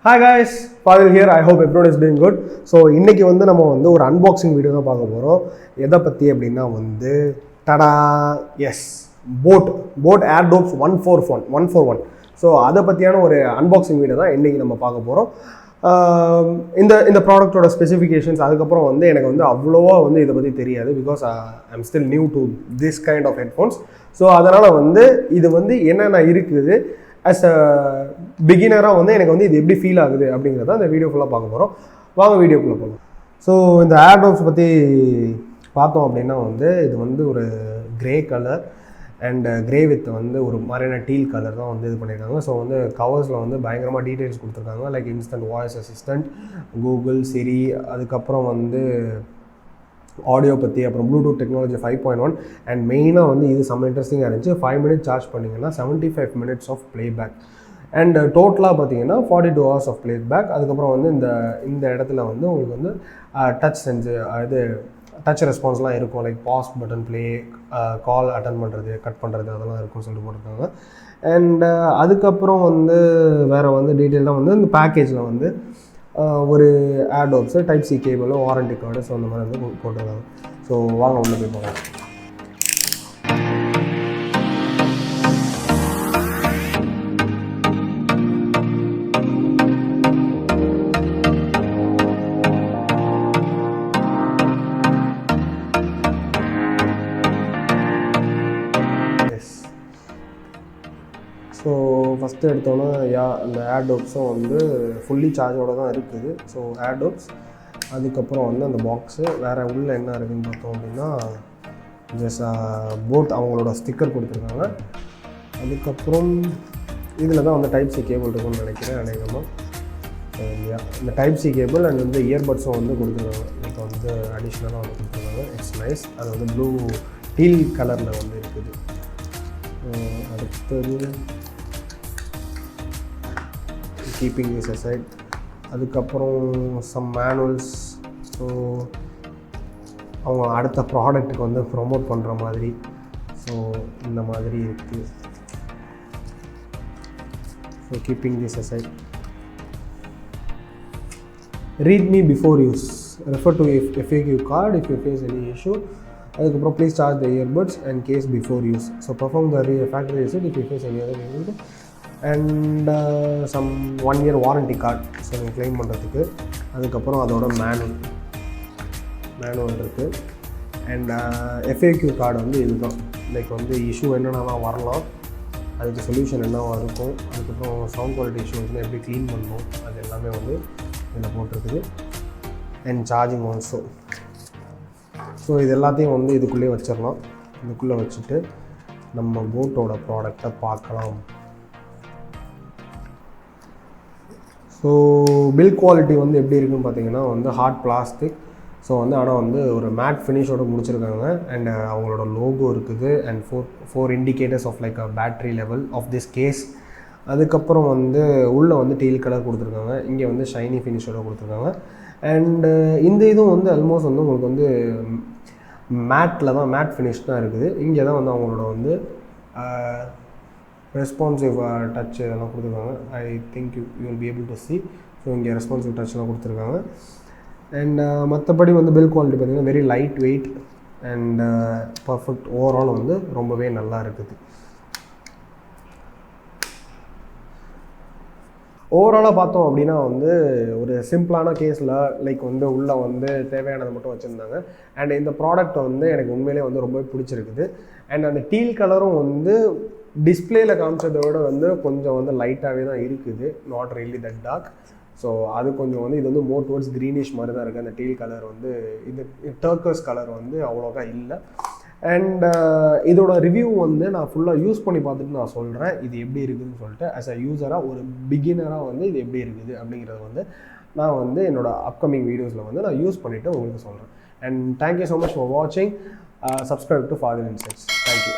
Hi guys, Fadhil here. I hope everyone is doing good. So இன்னைக்கு வந்து நம்ம வந்து ஒரு அன்பாக்சிங் வீடியோ தான் பார்க்க போகிறோம். எதை பற்றி அப்படின்னா வந்து டடா எஸ் போட் ஏர்டோப்ஸ் 141. ஸோ அதை பற்றியான ஒரு அன்பாக்சிங் வீடியோ தான் இன்றைக்கி நம்ம பார்க்க போகிறோம். இந்த ப்ராடக்டோட ஸ்பெசிஃபிகேஷன்ஸ் அதுக்கப்புறம் வந்து எனக்கு வந்து அவ்வளோவா வந்து இதை பற்றி தெரியாது. Because I'm still new to this kind of headphones. So அதனால் வந்து இது வந்து என்னென்ன இருக்குது ஆஸ் அ பிகினராக வந்து எனக்கு வந்து இது எப்படி ஃபீல் ஆகுது அப்படிங்கிறத இந்த வீடியோ ஃபுல்லாக பார்க்க போகிறோம். வாங்க வீடியோக்குள்ளே போகலாம். ஸோ இந்த ஏர்டோப்ஸ் பற்றி பார்த்தோம் அப்படின்னா வந்து இது வந்து ஒரு grey colour and grey with வந்து ஒரு மாதிரியான டீல் கலர் தான் வந்து இது பண்ணியிருக்காங்க. ஸோ வந்து கவர்ஸில் வந்து பயங்கரமாக டீட்டெயில்ஸ் கொடுத்துருக்காங்க. Like instant voice assistant, Google, Siri, அதுக்கப்புறம் வந்து ஆடியோ பற்றி, அப்புறம் ப்ளூடூத் டெக்னாலஜி 5.1 அண்ட் மெயினாக வந்து இது செம்ம இன்ட்ரெஸ்டிங்காக இருந்துச்சு. 5 minutes சார்ஜ் பண்ணிங்கன்னா 75 minutes ஆஃப் ப்ளேபேக் அண்ட் டோட்டலாக பார்த்தீங்கன்னா 42 hours ஆஃப் ப்ளேபேக். அதுக்கப்புறம் வந்து இந்த இடத்துல வந்து உங்களுக்கு வந்து டச் இது டச் ரெஸ்பான்ஸ்லாம் இருக்கும். Like pass button, play, call attend பண்ணுறது, கட் பண்ணுறது, அதெல்லாம் இருக்கும்னு சொல்லிட்டு போட்டிருக்காங்க. அண்ட் அதுக்கப்புறம் வந்து வேறு வந்து டீட்டெயிலாக வந்து இந்த பேக்கேஜில் வந்து ஒரு Airdopes, type C cable, warranty card, so அந்த மாதிரி வந்து போட்டிருக்காங்க. ஸோ வாங்க உள்ள போய் போகலாம். ஸோ ஃபஸ்ட்டு எடுத்தோன்னா இந்த ஏர்டோப்ஸும் வந்து ஃபுல்லி சார்ஜோடு தான் இருக்குது. ஸோ ஏர்டோப்ஸ், அதுக்கப்புறம் வந்து அந்த பாக்ஸு வேறு உள்ளே என்ன இருக்குதுன்னு பார்த்தோம் அப்படின்னா ஜஸ்ட் போட் அவங்களோட ஸ்டிக்கர் கொடுத்துருக்காங்க. அதுக்கப்புறம் இதில் தான் வந்து டைப் சி கேபிள் இருக்குன்னு நினைக்கிறேன் அநேகமாக. இந்த டைப் சி கேபிள் அண்ட் வந்து இயர்பட்ஸும் வந்து கொடுத்துருக்காங்க. இப்போ வந்து அடிஷ்னலாக வந்து கொடுத்துருக்காங்க. It's nice. அது வந்து ப்ளூ டீல் கலரில் வந்து இருக்குது. அடுத்தது கீப்பிங் திஸ் அசைட். அதுக்கப்புறம் சம் மேனுவல்ஸ். ஸோ அவங்க அடுத்த ப்ராடக்ட்டுக்கு வந்து ப்ரொமோட் பண்ணுற மாதிரி. ஸோ இந்த மாதிரி இருக்குது. So keeping this aside. Read me before use, refer to FAQ card if you face any issue. அதுக்கப்புறம் please charge the earbuds and case before use. So perform the factory reset if you face any other issue and some 1 year warranty card, so நீங்கள் claim பண்ணுறதுக்கு. அதுக்கப்புறம் அதோட manual இருக்குது. And FAQ card வந்து இதுதான். Like வந்து issue என்னென்னலாம் வரலாம், அதுக்கு சொல்யூஷன் என்னவா இருக்கும், அதுக்கப்புறம் சவுண்ட் குவாலிட்டி இஷ்யூ வந்து எப்படி க்ளீன் பண்ணணும், அது எல்லாமே வந்து இதில் போட்டிருக்குது. And charging also. ஸோ இது எல்லாத்தையும் வந்து இதுக்குள்ளேயே வச்சிடலாம். இதுக்குள்ளே வச்சுட்டு நம்ம போட்டோட ப்ராடக்டை பார்க்கலாம். ஸோ பில் குவாலிட்டி வந்து எப்படி இருக்குன்னு பார்த்தீங்கன்னா வந்து ஹார்ட் பிளாஸ்டிக். ஸோ வந்து ஆனால் வந்து ஒரு மேட் ஃபினிஷோடு முடிச்சிருக்காங்க. அண்ட் அவங்களோட லோகோ இருக்குது. And four indicators of like a battery level of this case. அதுக்கப்புறம் வந்து உள்ளே வந்து டீல் கலர் கொடுத்துருக்காங்க. இங்கே வந்து ஷைனி ஃபினிஷோடு கொடுத்துருக்காங்க. அண்டு இந்த இதுவும் வந்து ஆல்மோஸ்ட் வந்து உங்களுக்கு வந்து மேட் ஃபினிஷ் தான் இருக்குது. இங்கே தான் வந்து அவங்களோட வந்து ரெஸ்பான்சிவ் டச் இதெல்லாம் கொடுத்துருக்காங்க. I think you will be able to C. So இங்கே ரெஸ்பான்சிவ் டச்லாம் கொடுத்துருக்காங்க. அண்ட் மற்றபடி வந்து பில் குவாலிட்டி பார்த்திங்கன்னா very light weight and perfect. Overall வந்து ரொம்பவே நல்லா இருக்குது. ஓவராலாக பார்த்தோம் அப்படின்னா வந்து ஒரு சிம்பிளான கேஸில் லைக் வந்து உள்ளே வந்து தேவையானதை மட்டும் வச்சுருந்தாங்க. அண்ட் இந்த ப்ராடக்ட் வந்து எனக்கு உண்மையிலே வந்து ரொம்பவே பிடிச்சிருக்குது. அண்ட் அந்த டீல் கலரும் வந்து டிஸ்பிளேயில் காமிச்சதை விட வந்து கொஞ்சம் வந்து லைட்டாகவே தான் இருக்குது. Not really that dark. So அது கொஞ்சம் வந்து இது வந்து மோர் டுவர்ட்ஸ் க்ரீனிஷ் மாதிரி தான் இருக்குது. அந்த டீல் கலர் வந்து இது டர்க்கஸ் கலர் வந்து அவ்வளோக்கா இல்லை. அண்ட் இதோட ரிவ்யூ வந்து நான் ஃபுல்லாக யூஸ் பண்ணி பார்த்துட்டு நான் சொல்கிறேன் இது எப்படி இருக்குதுன்னு சொல்லிட்டு. ஆஸ் அ யூஸராக ஒரு பிகினராக வந்து இது எப்படி இருக்குது அப்படிங்கிறத வந்து நான் வந்து என்னோடய அப்கமிங் வீடியோஸில் வந்து நான் யூஸ் பண்ணிவிட்டு உங்களுக்கு சொல்கிறேன். And thank you so much for வாட்சிங். Subscribe to Fadhil Insights. Thank you.